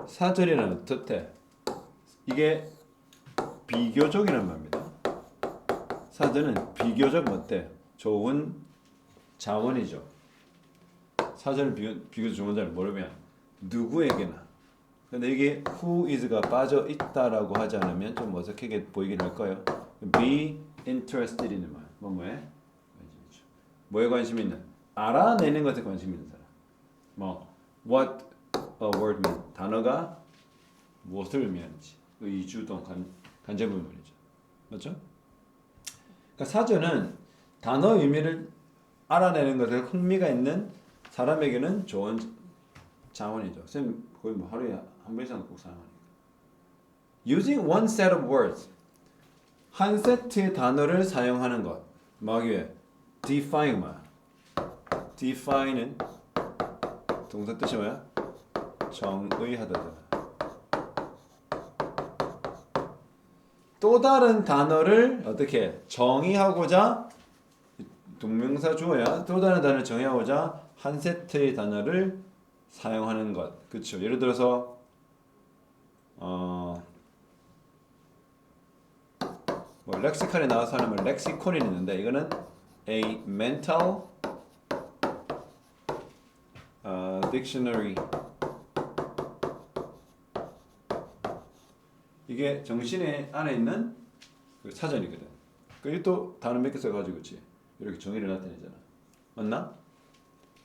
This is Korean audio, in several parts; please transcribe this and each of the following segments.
사전이란 어떻대? 이게 비교적이란 말입니다. 사전은 비교적 어때? 좋은 자원이죠. 사전은 비교적 좋은 자를 모르면 누구에게나. 근데 이게 who is가 빠져 있다라고 하지 않으면 좀 어색하게 보이긴 할 거예요. be interested이는 말. 뭐에? 뭐에 관심 있는? 알아내는 것에 관심 있는 사람. 뭐 what a word mean. 단어가 무엇을 의미하는지. 의주동 간접의문이죠. 맞죠? 그러니까 사전은 단어 의미를 알아내는 것에 흥미가 있는 사람에게는 좋은 자원이죠. 쌤 거의 뭐 하루에 한 번 이상 꼭 사용하니까. Using one set of words. 한 세트의 단어를 사용하는 것. 뭐하기 위해? define 말. define은 동사 뜻이 뭐야? 정의하다. 또 다른 단어를 어떻게 정의하고자 동명사 주어야 또 다른 단어를 정의하고자 한 세트의 단어를 사용하는 것. 그렇죠. 예를 들어서 뭐 렉시칼에 나와서 하는 말 렉시콘이 있는데 이거는 a mental dictionary. 이게 정신의 안에 있는 그 사전이거든. 그게 또 단어 몇 개 써가지고 그렇지. 이렇게 정의를 나타내잖아. 맞나?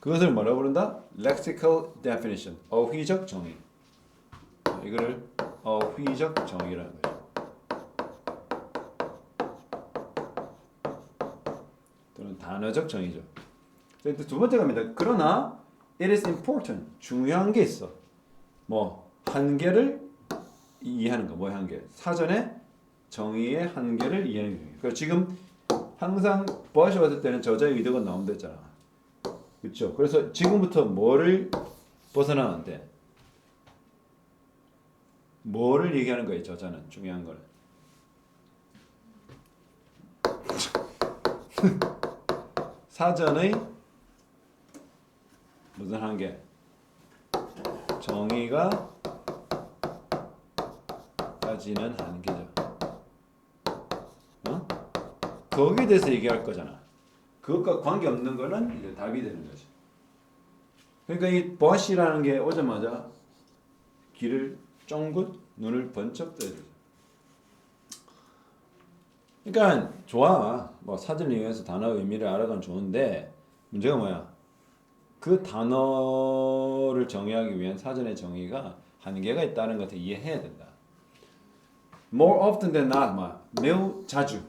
그것을 뭐라고 부른다? lexical definition. 어휘적 정의. 이거를 어휘적 정의라는 거죠. 또는 단어적 정의죠. 두 번째 갑니다. 그러나 it is important. 중요한 게 있어. 뭐 한계를 이해하는 거. 뭐의 한계? 사전에 정의의 한계를 이해하는 거. 그러니까 지금 항상 버시 왔을 때는 저자의 의도가 나온다 했잖아. 그렇죠? 그래서 지금부터 뭐를 벗어나는데 뭐를 얘기하는 거예요? 저자는 중요한 거는 사전의 무슨 한계? 정의가 가지는 한계죠. 어? 거기에 대해서 얘기할 거잖아. 그것과 관계 없는 거는 이제 답이 되는 거지. 그러니까 이 버시라는 게 오자마자 귀를 쫑긋 눈을 번쩍 떠야 되죠. 그러니까 좋아. 뭐 사전을 이용해서 단어 의미를 알아가면 좋은데 문제가 뭐야? 그 단어를 정의하기 위한 사전의 정의가 한계가 있다는 것을 이해해야 된다. More often than not, 매우 자주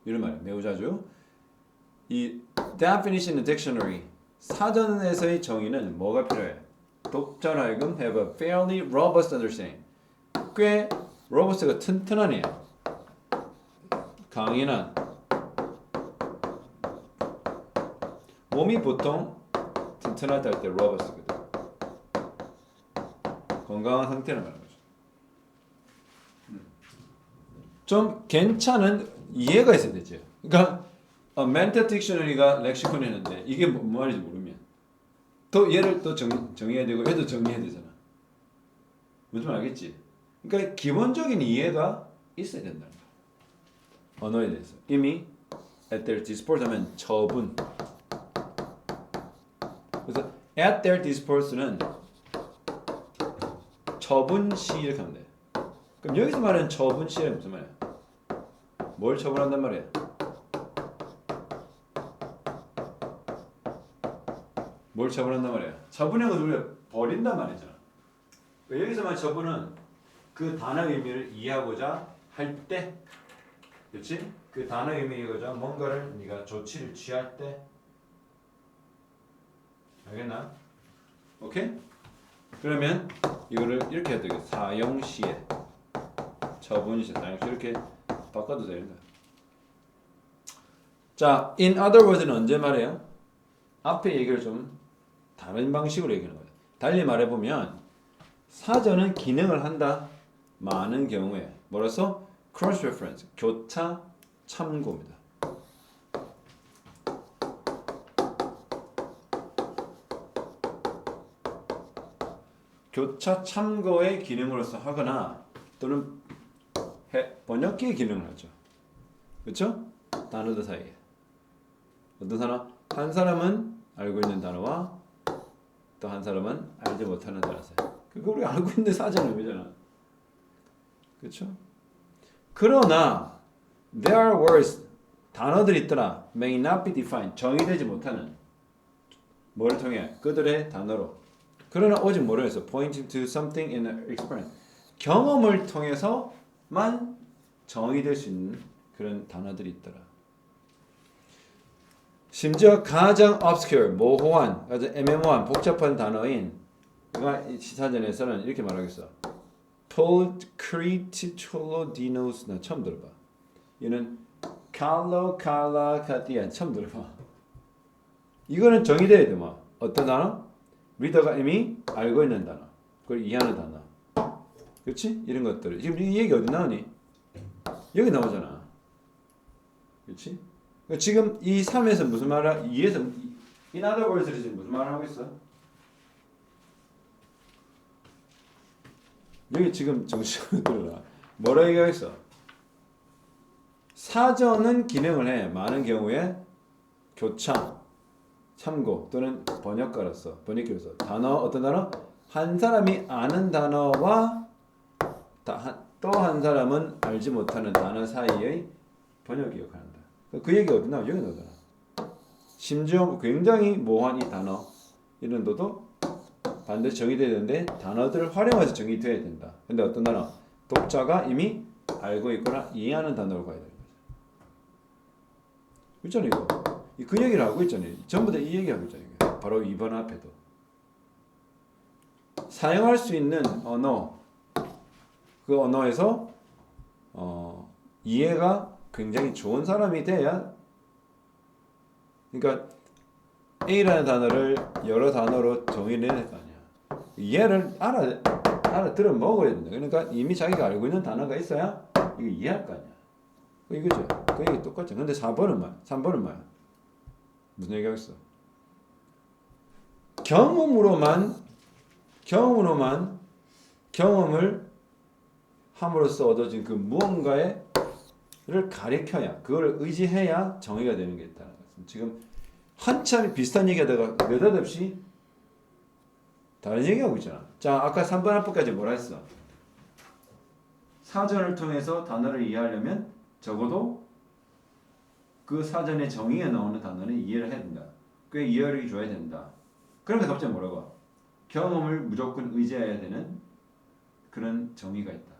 이런 말이야. 매우 자주 이 definition dictionary 사전에서의 정의는 뭐가 필요해? 독자로 하여금 have a fairly robust understanding. 꽤 robust가 튼튼하네요. 강인한. 몸이 보통 튼튼하다 할 때 robust거든. 건강한 상태를 말하는 거죠. 좀 괜찮은 이해가 있어야 되죠. 그러니까 mental dictionary가 렉시콘이 했는데 이게 뭐 말인지 모르면 또 얘를 또 정의해야 되고 얘도 정의해야 되잖아. 무슨 말 알겠지? 그러니까 기본적인 이해가 있어야 된다는 거야. 언어에 대해서. 이미 at their disposal 하면 처분. 그래서 at their disposal는 처분 시 이렇게 하면 돼. 그럼 여기서 말하는 처분 시는 무슨 말이야? 뭘 처분한단 말이야? 뭘 처분한단 말이야? 처분하는 걸 우리가 버린단 말이잖아. 여기서 말하는 처분은 그 단어의 의미를 이해하고자 할 때, 그렇지? 그 단어의 의미를 이해하고자 뭔가를 네가 조치를 취할 때, 알겠나? 오케이? 그러면 이거를 이렇게 해야 되겠어. 사용시에 처분시 사용시 이렇게 바꿔도 되는 거야. 자, in other words는 언제 말해요? 앞에 얘기를 좀 다른 방식으로 얘기하는 거예요. 달리 말해보면 사전은 기능을 한다. 많은 경우에 뭐라서 cross reference 교차 참고입니다. 교차 참고의 기능으로서 하거나 또는 번역기의 기능을 하죠. 그렇죠? 단어들 사이에. 어떤 사람? 한 사람은 알고 있는 단어와 또 한 사람은 알지 못하는 단어 사이. 그거 우리가 알고 있는 사전 의미잖아. 그렇죠? 그러나 there are words 단어들이 있더라 may not be defined 정의되지 못하는 뭐를 통해 그들의 단어로 그러나 오직 뭐를 해서 pointing to something in an experience 경험을 통해서만 정의될 수 있는 그런 단어들이 있더라. 심지어 가장 obscure 모호한 아주 애매모호한 복잡한 단어인 이 시사전에서는 이렇게 말하겠어. Polcriticholodinos 나 처음 들어봐. 얘는 칼로칼라카티아 처음 들어봐. 이거는 정의돼야 돼 뭐. 어떤 단어? 리더가 이미 알고 있는 단어. 그걸 이해하는 단어. 그렇지? 이런 것들. 지금 이 얘기 어디 나오니? 여기 나오잖아. 그렇지? 지금 이 3에서 무슨 말을 이해서 in other words를 지금 무슨 말을 하고 있어? 여기 지금 정식으로 들어라. 뭐라 얘기하겠어? 사전은 기능을 해. 많은 경우에 교차, 참고 또는 번역가로서 번역기로서 단어 어떤 단어? 한 사람이 아는 단어와 또 한 사람은 알지 못하는 단어 사이의 번역이 역할한다. 그 얘기가 어디 나와? 여기 나오잖아. 심지어 굉장히 모호한 이 단어 이런 것도 반드시 정의돼야 되는데 단어들을 활용해서 정의돼야 된다. 근데 어떤 단어? 독자가 이미 알고 있거나 이해하는 단어로 가야 되는 거죠. 있잖아 이거. 그 얘기를 하고 있잖아요. 전부 다 이 얘기하고 있잖아요. 바로 2번 앞에도. 사용할 수 있는 언어 그 언어에서 이해가 굉장히 좋은 사람이 돼야 그러니까 A라는 단어를 여러 단어로 정의를 해야 될 거 아니야. 이해를 알아들어 먹어야 된다. 그러니까 이미 자기가 알고 있는 단어가 있어야 이거 이해할 거 아니야. 이거죠. 그 얘기 똑같죠. 근데 4번은 뭐야? 3번은 뭐야? 무슨 얘기하겠어? 경험을 함으로써 얻어진 그 무언가를 가리켜야 그걸 의지해야 정의가 되는 게 있다는 것은 지금 한참 비슷한 얘기하다가 느닷없이 다른 얘기하고 있잖아. 자, 아까 3번 합법까지 뭐라 했어? 사전을 통해서 단어를 이해하려면 적어도 그 사전의 정의에 나오는 단어는 이해를 해야 된다. 꽤 이해력이 줘야 된다. 그런데 갑자기 뭐라고? 경험을 무조건 의지해야 되는 그런 정의가 있다.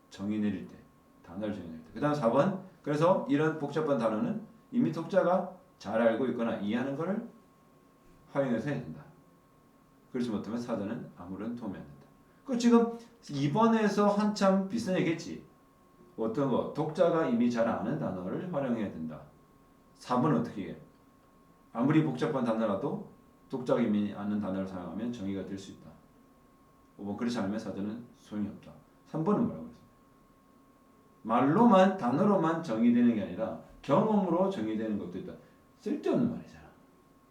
정의 내릴 때, 단어를 정의 내릴 때. 그 다음 4번. 그래서 이런 복잡한 단어는 이미 독자가 잘 알고 있거나 이해하는 것을 활용해서 해야 된다. 그렇지 못하면 사전은 아무런 도움이 안 된다. 그 지금 2번에서 한참 비슷한 얘기했지. 어떤 거? 독자가 이미 잘 아는 단어를 활용해야 된다. 4번은 어떻게 해? 아무리 복잡한 단어라도 독자가 이미 아는 단어를 사용하면 정의가 될 수 있다. 5번 그렇지 않으면 사전은 소용이 없다. 3번은 뭐라고 했어? 말로만 단어로만 정의되는 게 아니라 경험으로 정의되는 것도 있다. 쓸데없는 말이잖아.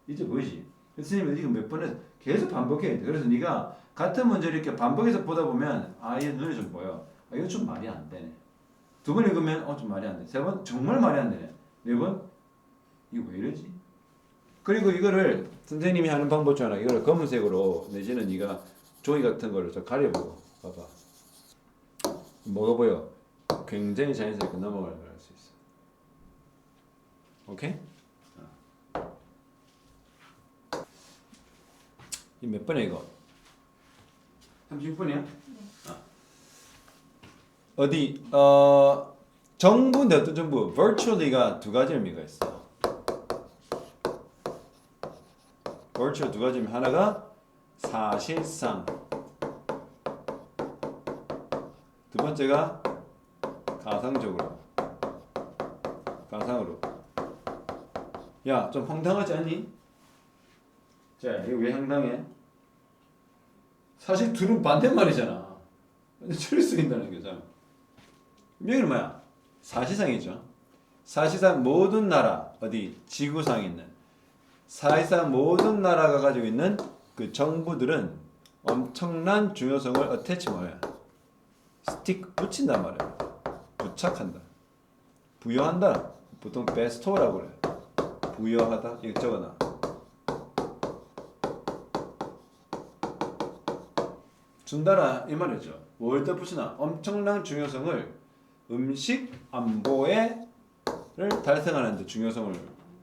이제 뭐지? 선생님이 이거 몇 번에서 계속 반복해야 돼. 그래서 네가 같은 문제를 이렇게 반복해서 보다 보면 얘 눈에 좀 보여. 이거 좀 말이 안 되네. 2번 읽으면 좀 말이 안 돼. 3번 정말 말이 안 되네. 4번 이거 왜 이러지? 그리고 이거를 선생님이 하는 방법 중 하나 이거를 검은색으로 내지는 네가 종이 같은 거를 좀 가려보고 봐봐. 뭐가 보여? 굉장히 자연스럽게 넘어갈 수 있어. 오케이? 이 몇 번이야 이거? 36번이야? 네. 어디 정부인데 어떤 정부? virtually가 두 가지 의미가 있어. virtual 두 가지 의미. 하나가 사실상. 두 번째가 가상적으로. 가상으로. 야, 좀 황당하지 않니? 자, 이거 왜 황당해? 사실 둘은 반대말이잖아. 줄일 수 있다는 거잖아. 여기는 뭐야? 사실상이죠. 사실상 모든 나라, 어디 지구상에 있는 사실상 모든 나라가 가지고 있는 그 정부들은 엄청난 중요성을 어태치 뭐야? 스틱 붙인단 말이야. 부착한다. 부여한다. 보통 베스토라고 그래. 부여하다. 이거 적어놔. 준다라 이 말이죠. 뭘 덧붙이나? 엄청난 중요성을 음식 안보를 달성하는 데 중요성을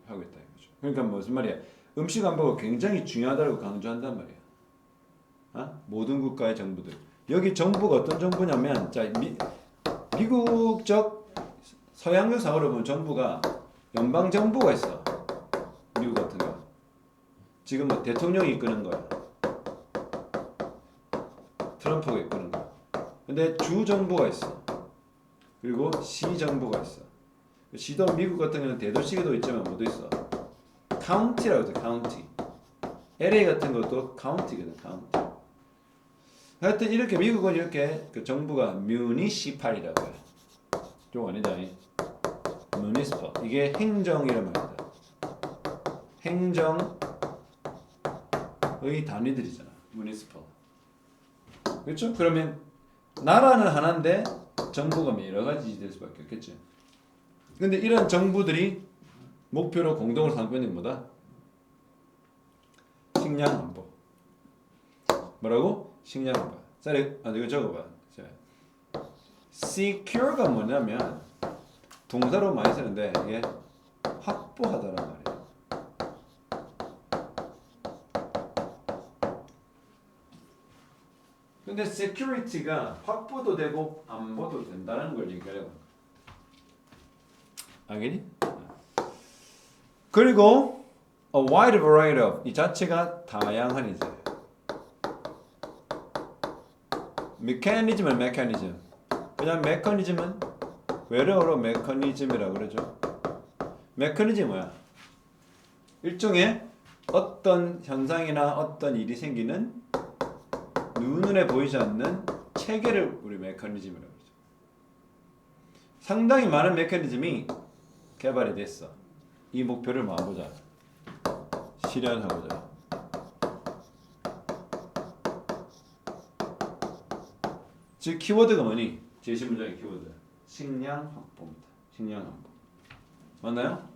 하고 있다 이거죠. 그러니까 무슨 말이야? 음식 안보가 굉장히 중요하다고 강조한단 말이야. 모든 국가의 정부들. 여기 정부가 어떤 정부냐면, 자, 미국적 서양적 사고를 보면 정부가 연방 정부가 있어. 미국 같은 거. 지금 뭐 대통령이 이끄는 거야. 트럼프가 이끄는 거야. 근데 주 정부가 있어. 그리고 시 정부가 있어. 시도 미국 같은 경우는 대도시도 있지만 뭐도 있어. 카운티라고 해서 카운티. LA 같은 것도 카운티거든. 카운티. 하여튼 이렇게 미국은 이렇게 그 정부가 뮤니시팔이라고 해. 좀 아니다. 뮤니시팔. 이게 행정이란 말이다. 행정의 단위들이잖아. 뮤니시팔. 그렇죠? 그러면 나라는 하나인데 정부가 여러 가지 될 수밖에 없겠지. 근데 이런 정부들이 목표로 공동으로 삼고 있는 게 뭐다? 식량 안보. 뭐라고? 식량 안보. 자, 이거 적어봐. 자, secure가 뭐냐면 동사로 많이 쓰는데 이게 확보하다란 말이야. 근데 security가 확보도 되고 안보도 된다는 걸 얘기하려고. 알겠니? 그리고 a wide variety of 이 자체가 다양한 이제 메커니즘은 메커니즘. 그냥 메커니즘은 외래어로 메커니즘이라고 그러죠. 메커니즘 뭐야? 일종의 어떤 현상이나 어떤 일이 생기는 눈에 보이지 않는 체계를 우리 메커니즘이라고 그러죠. 상당히 많은 메커니즘이 개발이 됐어. 이 목표를 모아보자. 실현하고자. 즉 키워드가 뭐니? 제시 문장의 키워드. 식량 확보입니다. 식량 확보. 맞나요?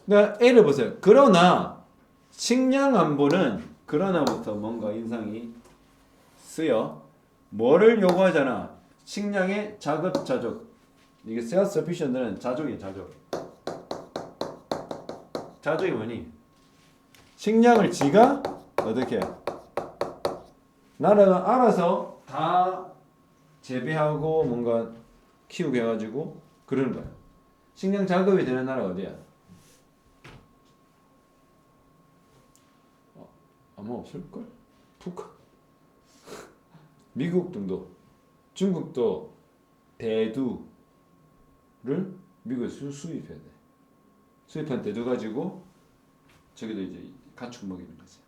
그러니까 A를 보세요. 그러나 식량 안보는 그러나부터 뭔가 인상이 쓰여 뭐를 요구하잖아. 식량의 자급자족. 이게 self-sufficient는 자족이 자족. 자족이 뭐니? 식량을 지가 어떻게 나라가 알아서 다 재배하고 뭔가 키우게 해가지고 그러는 거야. 식량 자급이 되는 나라가 어디야? 아마 없을걸? 북한 미국 정도. 중국도 대두를 미국에서 수입해야 돼. 수입한 대두 가지고 저기도 이제 가축 먹이는 거지.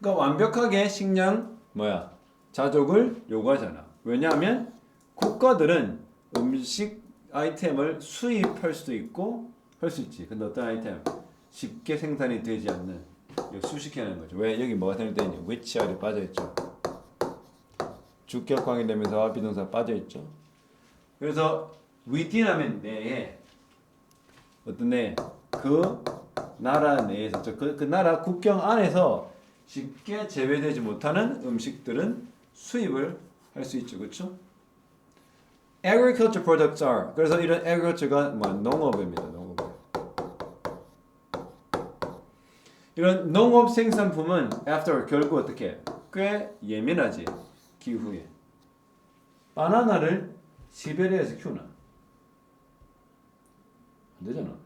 그러니까 완벽하게 식량 자족을 요구하잖아. 왜냐하면 국가들은 음식 아이템을 수입할 수도 있고 할 수 있지. 근데 어떤 아이템 쉽게 생산이 되지 않는 수식해야 하는 거죠. 왜 여기 뭐가 생각되어 있냐? whichR이 빠져 있죠. 주격관계 되면서 비동사 빠져 있죠. 그래서 within 하면 내에 어떤 내 그 나라 내에서 그 나라 국경 안에서 쉽게 재배되지 못하는 음식들은 수입을 할 수 있죠. 그렇죠? agriculture products are. 그래서 이런 agriculture가 농업입니다. 농업. 이런 농업 생산품은 after 결국 어떻게 꽤 예민하지. 기후에. 바나나를 시베리아에서 키우나? 안 되잖아.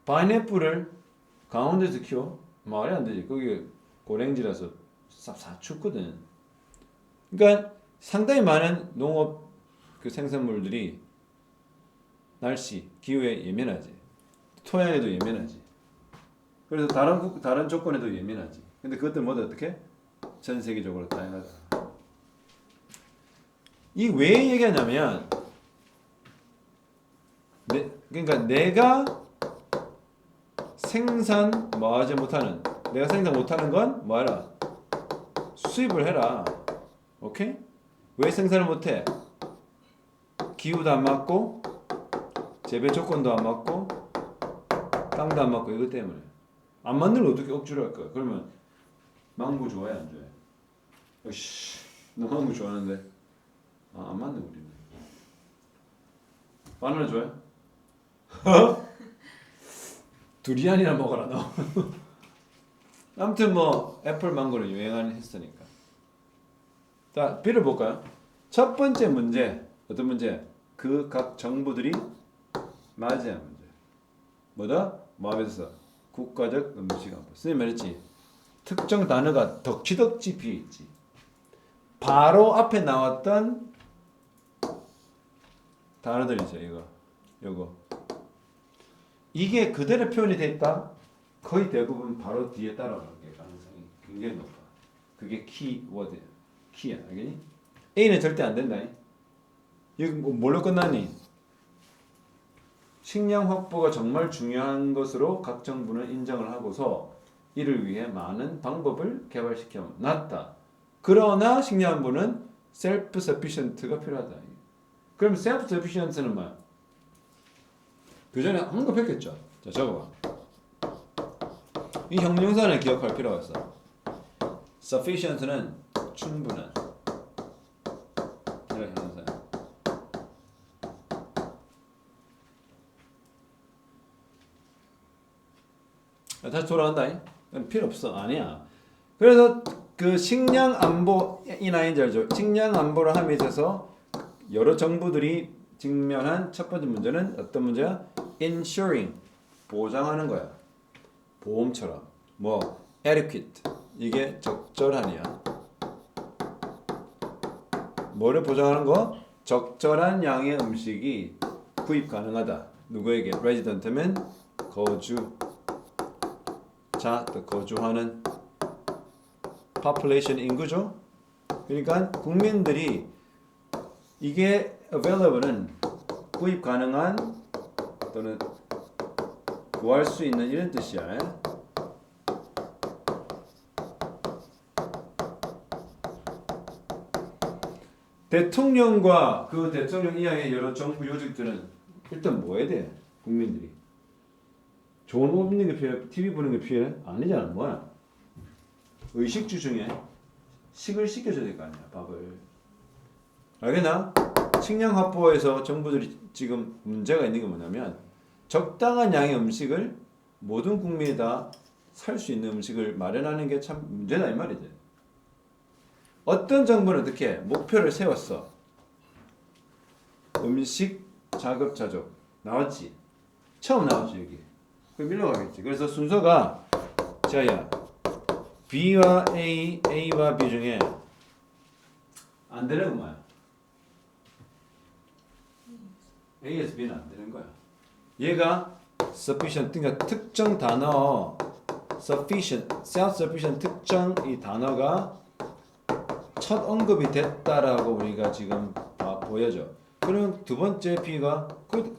파인애플을 강원도에서 키워? 말이 안 되지. 거기 고랭지라서 싹 춥거든. 그러니까 상당히 많은 농업 그 생산물들이 날씨, 기후에 예민하지. 토양에도 예민하지. 그래서 다른 조건에도 예민하지. 근데 그것들 모두 어떻게? 전 세계적으로 다양하다. 이 왜 얘기하냐면 그러니까 내가 생산 못하는 건 뭐하라? 수입을 해라. 오케이? 왜 생산을 못해? 기후도 안 맞고 재배 조건도 안 맞고 땅도 안 맞고 이것 때문에 안 맞는 걸 어떻게 억지로 할 거야? 그러면 망고 좋아해 안 좋아해? 어씨, 너 망고 좋아하는데 안 맞네 우리는. 바나나 좋아해? 두리안이나 먹어라 너. 아무튼 뭐 애플 망고는 유행하는 했으니까. 자, 빌어볼까요? 첫 번째 문제 어떤 문제? 그 각 정부들이 맞이한 문제. 뭐다? 뭐하면서 국가적 음식 안보. 선생님 말했지. 특정 단어가 덕지덕지 비어 있지. 바로 앞에 나왔던 단어들이죠. 요거. 이게 그대로 표현이 돼 있다. 거의 대부분 바로 뒤에 따라갈 가능성이 굉장히 높아. 그게 키워드야. 키야. 알겠니? A는 절대 안 된다. 여기 뭘로 끝나니? 식량 확보가 정말 중요한 것으로 각 정부는 인정을 하고서 이를 위해 많은 방법을 개발시켜 놨다. 그러나 식량 안보는 self-sufficient가 필요하다. 그럼 self-sufficient는 뭐야? 그 전에 언급했겠죠. 자, 적어봐. 이 형용사는 기억할 필요가 있어. sufficient는 충분한. 이런 형용사야. 다시 돌아간다. 필요 없어. 아니야. 그래서 그 식량 안보 이 라인지 알죠? 식량 안보를 함에 있어서 여러 정부들이 직면한 첫 번째 문제는 어떤 문제야? Ensuring 보장하는 거야. 보험처럼 뭐 adequate 이게 적절한이야. 뭐를 보장하는 거? 적절한 양의 음식이 구입 가능하다. 누구에게? resident면 거주하는 population 인구죠. 그러니까 국민들이 이게 available은 구입 가능한 또는 구할 수 있는 이런 뜻이야. 대통령과 그 대통령 이하의 여러 정부 요직들은 일단 뭐 해야 돼? 국민들이 좋은 옷 입는 게 필요해? TV 보는 게 필요해? 아니잖아. 뭐야? 의식주 중에 식을 시켜줘야 될 거 아니야. 밥을. 알겠나? 식량 확보에서 정부들이 지금 문제가 있는 게 뭐냐면 적당한 양의 음식을 모든 국민이 다 살 수 있는 음식을 마련하는 게 참 문제다 이 말이지. 어떤 정부는 어떻게 목표를 세웠어. 음식 자급자족 나왔지. 처음 나왔지 여기. 그럼 밀려가겠지. 그래서 순서가 자야 B와 A, A와 B 중에 안 되는 건 뭐야? A에서 B는 안 되는 거야. 얘가 sufficient, 그러니까 특정 단어 sufficient, self-sufficient 특정 이 단어가 첫 언급이 됐다라고 우리가 지금 보여져. 그럼 두 번째 B가 그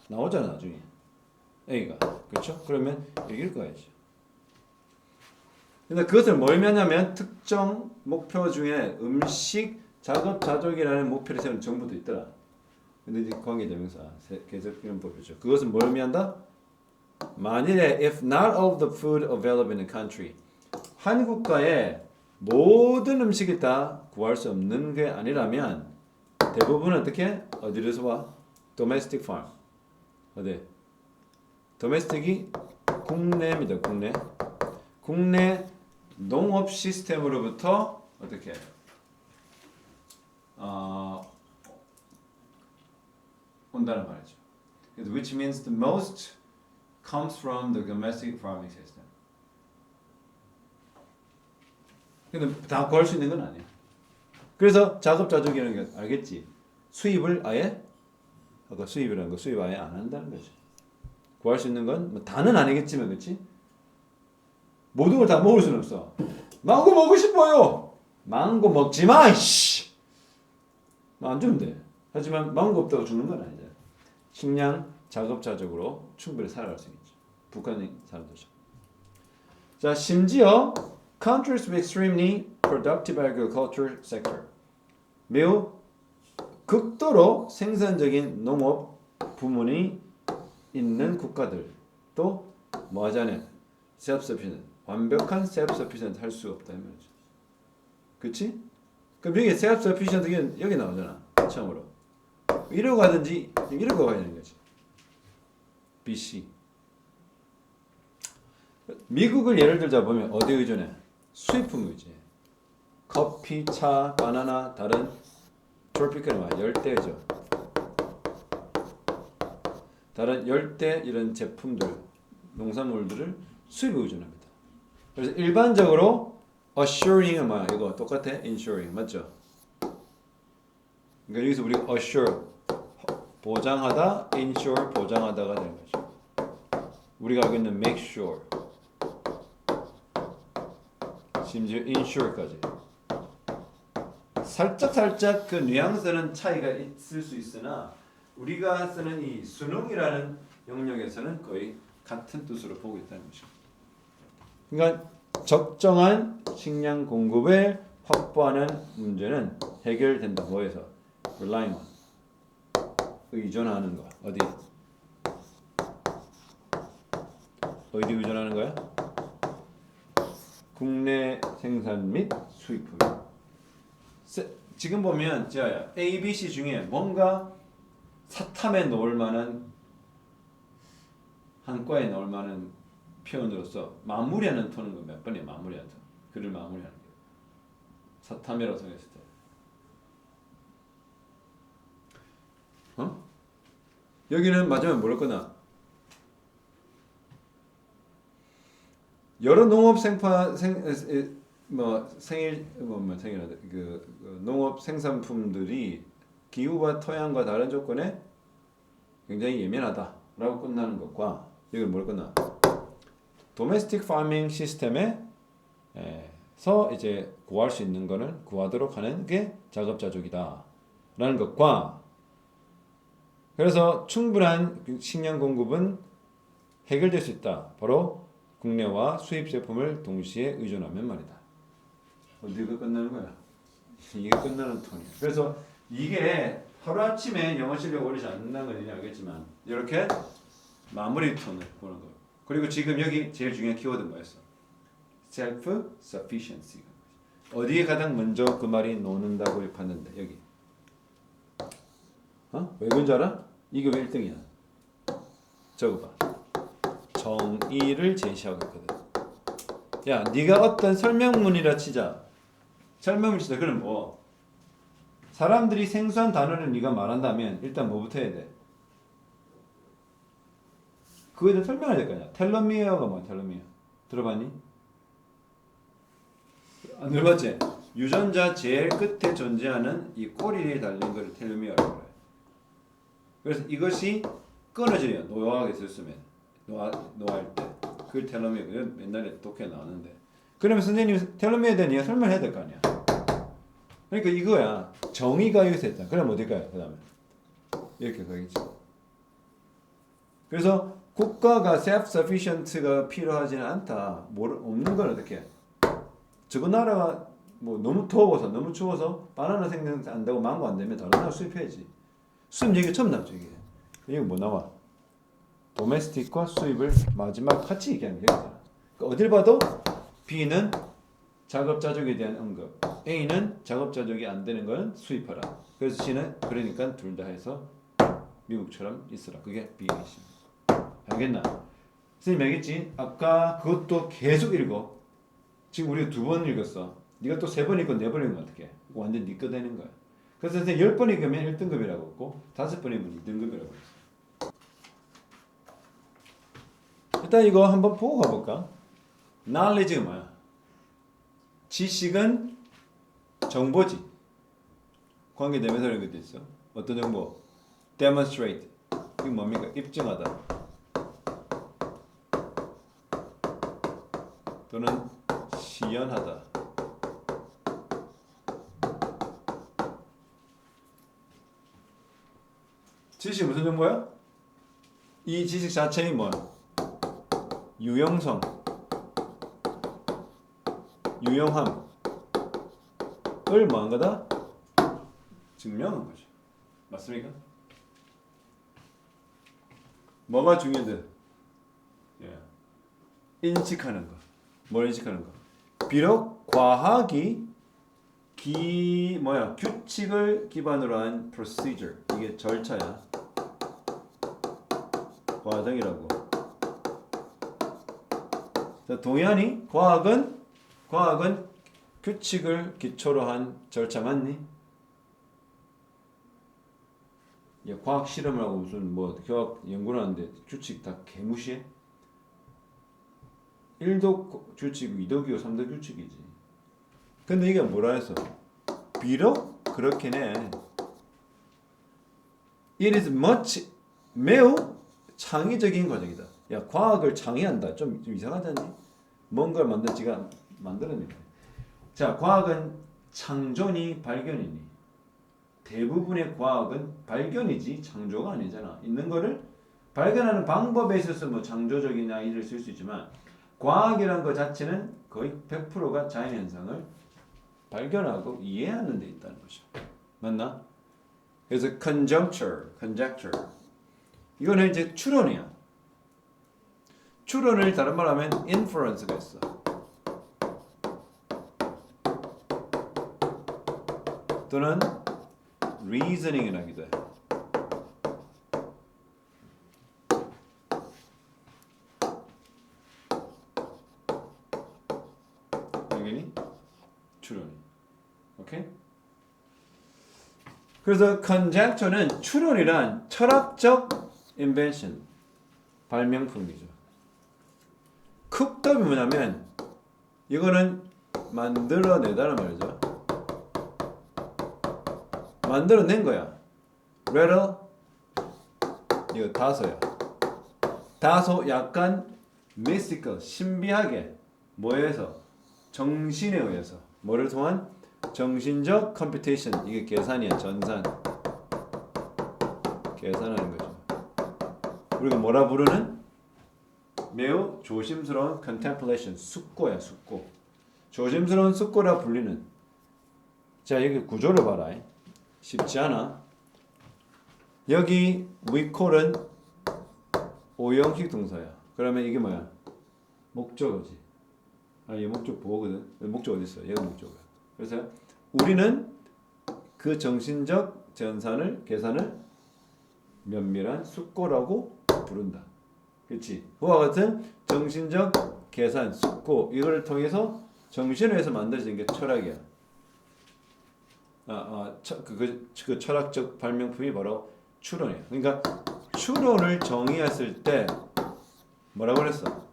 나오잖아 나중에 A가 그렇죠? 그러면 여기를 꺼야지. 근데 그것을 뭘 의미하냐면 특정 목표 중에 음식 자급자족이라는 목표를 세우는 정부도 있더라. 근데 이제 관계대명사 계속변법이죠. 그것은 뭘 의미한다? 만일에 if not all the food available in the country 한 국가에 모든 음식이 다 구할 수 없는 게 아니라면 대부분은 어떻게? 어디로서 와? domestic farm. 어디? domestic이 국내입니다. 국내 농업 시스템으로부터 어떻게? 온다는 말이죠. Which means the most comes from the domestic farming system. 근데 다 구할 수 있는 건 아니야. 그래서 자급자족이라는 게 알겠지? 수입을 아예 아까 수입이라는 거 수입 아예 안 한다는 거지. 구할 수 있는 건 뭐 다는 아니겠지만 그렇지? 모든 걸 다 먹을 수는 없어. 망고 먹고 싶어요. 망고 먹지 마. 씨. 안 주면 돼. 하지만 망고 없다고 죽는 건 아니잖아. 식량 자급자족으로 충분히 살아갈 수 있지. 북한 사람들죠. 자, 심지어 countries with extremely productive agriculture sector. 매우 극도로 생산적인 농업 부문이 있는 국가들 또 뭐하자네 self-sufficient 완벽한 self-sufficient 할 수 없다 이 말이죠. 그렇지? 그럼 여기 self-sufficient 여기 나오잖아 처음으로. 이러고 가든지 이러고 가야 되는 거지. BC. 미국을 예를 들자 보면 어디 의존해? 수입품 의존해. 커피, 차, 바나나, 다른 트로피컬 열대죠. 다른 열대 이런 제품들, 농산물들을 수입에 의존합니다. 그래서 일반적으로 assuring은 뭐야? 이거 똑같아? ensuring 맞죠? 그러니까 여기서 우리가 assure 보장하다, insure 보장하다가 되는 거죠. 우리가 알고 있는 make sure, 심지어 insure까지. 살짝 그 뉘앙스는 차이가 있을 수 있으나 우리가 쓰는 이 수능이라는 영역에서는 거의 같은 뜻으로 보고 있다는 것이죠. 그러니까 적정한 식량 공급을 확보하는 문제는 해결된다. 뭐에서? relying on. 의존하는 거. 어디 의존하는 거야? 국내 생산 및 수입품. 지금 보면 지아야 A, B, C 중에 뭔가 사탐에 넣을 만한 한과에 넣을 만한 표현으로서 마무리하는 톤은 거 몇 번이야? 마무리하는 톤. 글을 마무리하는 게 사탐이라고 생각했을 때. 여기는 마지막에 뭐랄 거나 여러 농업 농업 생산품들이 기후와 토양과 다른 조건에 굉장히 예민하다라고 끝나는 것과 여기는 뭘 끝나? 도메스틱 파밍 시스템에서 이제 구할 수 있는 거는 구하도록 하는 게 자급자족이다라는 것과 그래서 충분한 식량 공급은 해결될 수 있다. 바로 국내와 수입 제품을 동시에 의존하면 말이다. 어디가 끝나는 거야? 이게 끝나는 톤이야. 그래서 이게 하루아침에 영어 실력 오르지 않는다는 건 이제 알겠지만 이렇게 마무리 톤을 보는 거예요. 그리고 지금 여기 제일 중요한 키워드는 뭐였어? self-sufficiency. 어디에 가장 먼저 그 말이 놓는다고 봤는데 여기. 왜 그런 줄 알아? 이게 왜 1등이야? 적어봐. 정의를 제시하고 있거든. 야, 네가 어떤 설명문이라 치자. 설명문 치자. 그럼 뭐? 사람들이 생소한 단어를 네가 말한다면 일단 뭐부터 해야 돼? 그거에 대해 설명해야 될 거 아니야. 텔로미어가 뭐야? 텔로미어. 들어봤니? 안 들어봤지? 유전자 제일 끝에 존재하는 이 꼬리에 달린 걸 텔로미어라고 그래. 그래서 이것이 끊어져요. 노화하게 됐으면 노화할 때 그걸 텔로미어. 옛날에 독해에 나왔는데. 그러면 선생님 텔로미어에 대한 이야기 설명해야 될 거 아니야. 그러니까 이거야. 정의가 여기서 했다. 그럼 어딜까요? 그 다음에 이렇게 가겠지. 그래서 국가가 self-sufficient가 필요하지는 않다. 없는 건 어떻게? 저거 나라가 뭐 너무 더워서 너무 추워서 바나나 생산 안 되고 망고 안 되면 다른 나라 수입해야지. 수입 얘기가 처음 나왔죠 이게. 이게 뭐 나와? 도메스틱과 수입을 마지막 같이 얘기하는 거야. 그러니까 어딜 봐도 B는 자급자족에 대한 언급, A는 자급자족이 안 되는 건 수입하라. 그래서 C는 그러니까 둘 다 해서 미국처럼 있으라. 그게 B입니다. 알겠나? 선생님 알겠지? 아까 그것도 계속 읽어. 지금 우리가 2번 읽었어. 네가 또 3번 읽고 4번 읽으면 어떡해? 완전 네 거 되는 거야. 그래서 선생님 10번 읽으면 1등급이라고 했고 5번 읽으면 2등급이라고 했어. 일단 이거 한번 보고 가볼까? knowledge가 뭐야? 지식은 정보지. 관계대명사 이런 것도 있어. 어떤 정보? demonstrate. 이게 뭡니까? 입증하다. 또는 시연하다. 지식이 무슨 정보야? 이 지식 자체의 뭐야? 유용성, 유용함, 뭐한 거다? 증명한 거죠. 맞습니까? 뭐가 중요해? 예. 인식하는 거. 뭘 인식하는 거? 비록 과학이 규칙을 기반으로 한 procedure. 이게 절차야. 과정이라고. 자, 동의하니? 과학은 규칙을 기초로 한 절차 맞니? 야, 과학 실험을 하고 무슨 교학 연구를 하는데 규칙 다 개무시해? 1도 규칙, 2도 규칙, 3도 규칙이지. 근데 이게 뭐라 해서? 비록 그렇긴 해. It is much 매우 창의적인 과정이다. 야, 과학을 창의한다. 좀 이상하지 않니? 뭔가를 지가 만들어내네. 자, 과학은 창조니 발견이니? 대부분의 과학은 발견이지 창조가 아니잖아. 있는 거를 발견하는 방법에 있어서 창조적이냐 이를 쓸 수 있지만 과학이라는 것 자체는 거의 100%가 자연현상을 발견하고 이해하는 데 있다는 거죠. 맞나? 그래서 conjecture. 이거는 이제 추론이야. 추론을 다른 말로 하면 inference가 있어. 또는 reasoning이라기도 해. 당연히 추론. 오케이? 그래서 conjecture는 추론이란 철학적 invention, 발명품이죠. 쿡답이 뭐냐면 이거는 만들어내다는 말이죠. 만들어낸 거야. rattle 이거 다소야. 다소 약간 mystical, 신비하게 뭐에서? 정신에 의해서. 뭐를 통한? 정신적 computation. 이게 계산이야. 전산. 계산하는 거죠. 우리가 뭐라 부르는? 매우 조심스러운 contemplation. 숙고야. 숙고. 조심스러운 숙고라 불리는. 자, 여기 구조를 봐라. 쉽지 않아. 여기 we call은 5형식 동사야. 그러면 이게 뭐야? 목적어지. 얘 목적 보호거든. 목적 어디 있어? 얘가 목적어야. 그래서 우리는 그 정신적 계산을 면밀한 숙고라고 부른다. 그렇지? 그와 같은 정신적 계산, 숙고 이거를 통해서 정신에서 만들어진 게 철학이야. 그 철학적 발명품이 바로 추론이에요. 그러니까 추론을 정의했을 때 뭐라고 그랬어?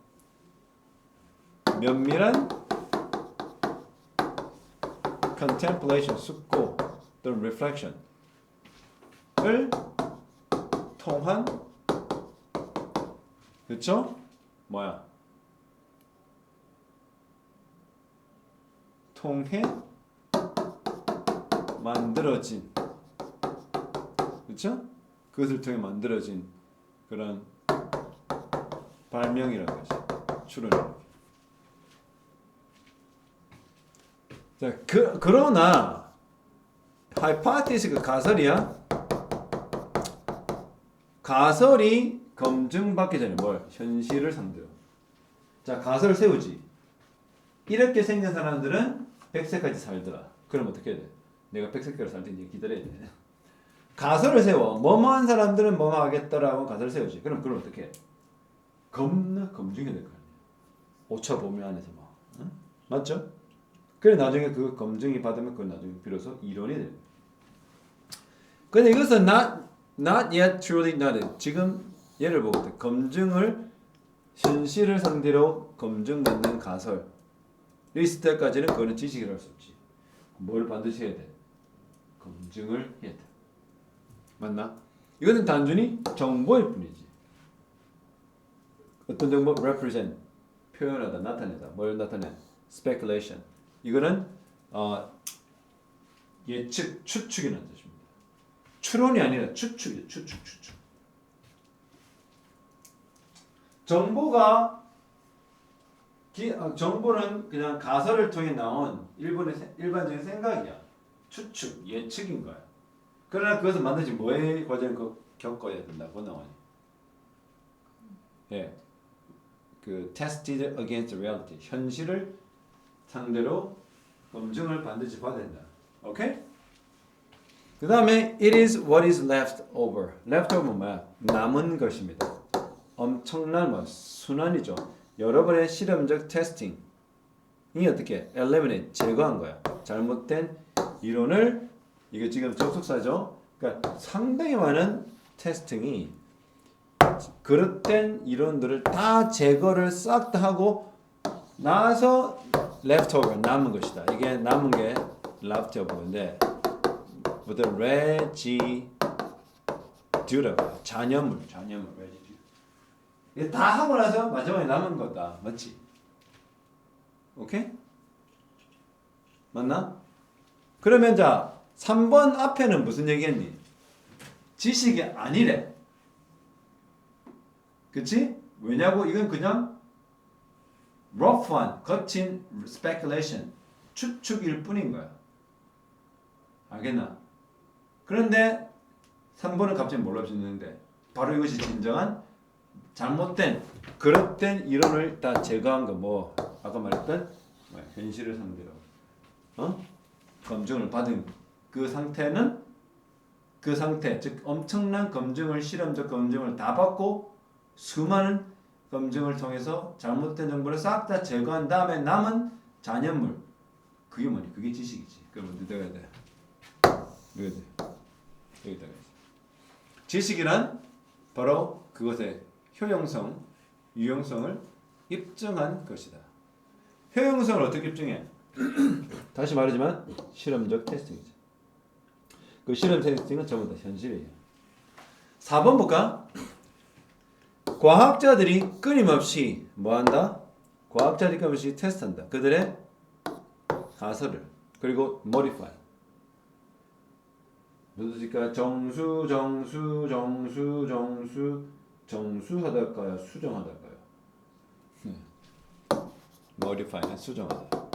면밀한 contemplation, 숙고 또는 reflection을 통한 그쵸? 뭐야? 통해 만들어진 그쵸? 그것을 통해 만들어진 그런 발명이라는 거지. 추론이라는 게. 자, 그러나 hypothesis가 가설이야. 가설이 검증받기 전에 뭘? 현실을 상대로. 자, 가설을 세우지. 이렇게 생긴 사람들은 100세까지 살더라. 그럼 어떻게 해야 돼? 내가 100세까지 살 때까지 기다려야 돼. 가설을 세워. 뭐뭐한 사람들은 뭐뭐 하겠더라고 가설을 세우지. 그럼 그걸 어떻게 해? 겁나 검증해야 될 거 아니야. 오차 범위 안에서 막. 응? 맞죠? 그래 나중에 그 검증이 받으면 그건 나중에 비로소 이론이 됩니다. 근데 이것은 not yet truly knowledge. 지금 예를 보거든. 검증을 현실을 상대로 검증받는 가설. 있을 때까지는 그거는 지식이라 할 수 없지. 뭘 반드시 해야 돼? 검증을 해야 돼. 맞나? 이거는 단순히 정보일 뿐이지. 어떤 정보? represent. 표현하다, 나타내다. 뭘 나타내? speculation. 이거는 예측, 추측이라는 뜻입니다. 추론이 아니라 추측이죠. 추측. 정보는 그냥 가설을 통해 나온 일반적인 생각이야. 추측, 예측인 거야. 그러나 그것을 만들지 뭐의 과정을 겪어야 된다고 나오니? 예, 그 tested against reality, 현실을 상대로 검증을 반드시 받아야 된다. 오케이? 그 다음에 it is what is left over. left over 뭐야? 남은 것입니다. 엄청난 뭐 순환이죠. 여러분의 실험적 테스팅이 어떻게 eliminate 제거한 거야. 잘못된 이론을 이게 지금 접속사죠. 그러니까 상당히 많은 테스팅이 그릇된 이론들을 다 제거를 싹 다 하고 나서 leftover 남은 것이다. 이게 남은 게 leftover인데 부터 residue라고 잔여물 residue. 이게 다 하고 나서 마지막에 남은 거다. 맞지? 오케이? 맞나? 그러면 자 3번 앞에는 무슨 얘기했니? 지식이 아니래. 그치? 왜냐고? 이건 그냥 rough한, 거친 speculation, 추측일 뿐인 거야. 알겠나? 그런데 3번은 갑자기 뭘로 짓는데 바로 이것이 진정한 잘못된, 그릇된 이론을 다 제거한 거 뭐 아까 말했던 현실을 상대로 검증을 받은 그 상태는 그 상태, 즉 엄청난 검증을 실험적 검증을 다 받고 수많은 검증을 통해서 잘못된 정보를 싹 다 제거한 다음에 남은 잔여물 그게 뭐니? 그게 지식이지. 그럼 어디다가 해야 돼? 여기다가 지식이란 바로 그것의 효용성, 유용성을 입증한 것이다. 효용성을 어떻게 입증해? 다시 말하지만 실험적 테스팅이죠. 그 실험 테스팅은 전부 다 현실이에요. 4번 볼까? 과학자들이 끊임없이 뭐한다? 과학자들이 끊임없이 테스트한다. 그들의 가설을. 그리고 modify. 무엇일까? 정수하달까요? 수정하달까요? modify는 수정하다.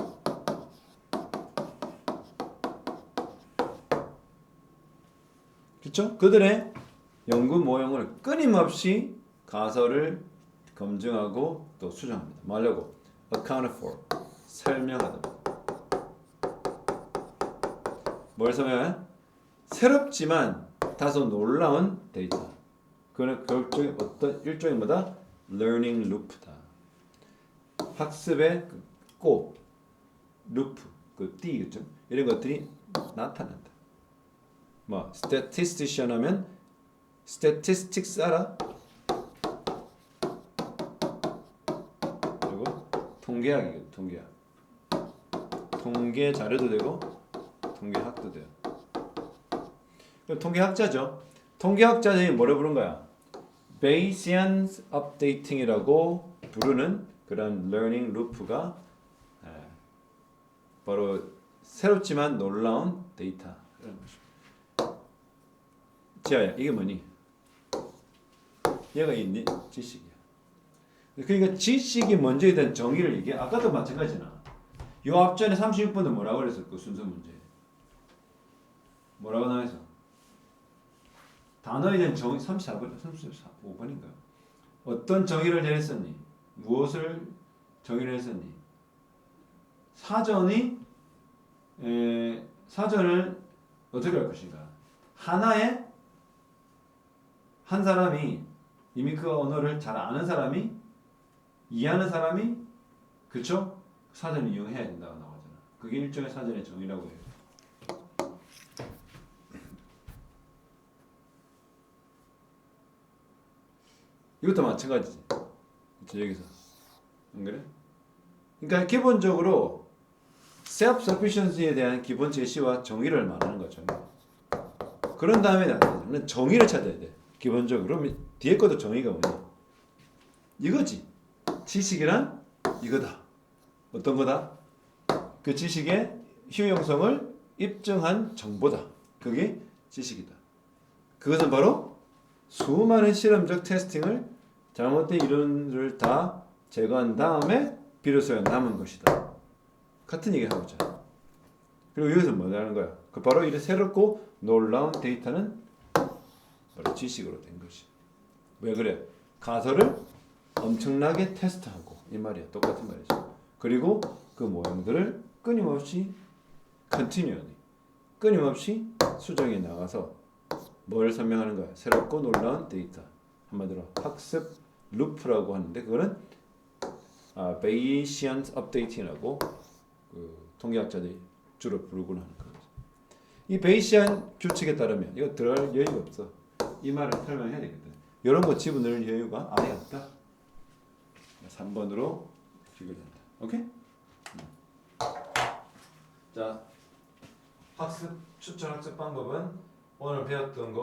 그렇죠? 그들의 연구 모형을 끊임없이 가설을 검증하고 또 수정합니다. 뭐 하려고? account for. 설명하다. 뭘 설명해? 새롭지만 다소 놀라운 데이터. 그는 결국적인 어떤 일종의 뭐다? learning loop다. 학습의 그 꽃, 루프, 그 띠, 그죠? 이런 것들이 나타난다. 뭐 statistician 하면 statistics 알아? 그리고 통계학이에요. 통계학. 통계 자료도 되고 통계학도 돼요. 통계학자죠. 통계학자들이 뭐라 부른 거야? Bayesian updating이라고 부르는 그런 learning loop가 바로 새롭지만 놀라운 데이터. 지아야, 이게 뭐니? 얘가 있니? 지식이야. 그러니까 지식이 먼저에 대한 정의를 얘기해. 아까도 마찬가지나. 요 앞전에 36번도 뭐라고 그랬었고 순서 문제. 뭐라고 나와있어? 단어에 대한 정의 35번인가요? 어떤 정의를 내렸었니? 무엇을 정의를 했었니? 사전을 어떻게 할 것인가? 한 사람이 이미 그 언어를 잘 아는 사람이 이해하는 사람이 그쵸? 사전을 이용해야 된다고 나오잖아. 그게 일종의 사전의 정의라고 해요. 이것도 마찬가지지. 여기서 안 그래? 그러니까 기본적으로 self-sufficiency에 대한 기본 제시와 정의를 말하는 거죠. 그런 다음에 정의를 찾아야 돼. 기본적으로. 그럼 뒤에 것도 정의가 뭐냐? 이거지. 지식이란 이거다. 어떤 거다? 그 지식의 효용성을 입증한 정보다. 그게 지식이다. 그것은 바로 수많은 실험적 테스팅을 잘못된 이론을 다 제거한 다음에 비로소 남은 것이다. 같은 얘기를 하고 있잖아. 그리고 여기서 뭐 하는 거야? 그 바로 이런 새롭고 놀라운 데이터는 바로 지식으로 된 것이. 왜 그래? 가설을 엄청나게 테스트하고 이 말이야. 똑같은 말이죠. 그리고 그 모형들을 끊임없이 continually 끊임없이 수정해 나가서 뭘 설명하는 거야? 새롭고 놀라운 데이터. 한마디로 학습 루프라고 하는데 그거는 Bayesian updating이라고 그 통계학자들이 주로 부르곤 하는 거죠. 이 베이시안 규칙에 따르면 이거 들어갈 여유가 없어. 이 말을 설명해야 되거든. 이런 거 집어넣을 여유가 아예 없다. 3번으로 비교된다. 오케이? 자, 추천 학습 방법은 오늘 배웠던 거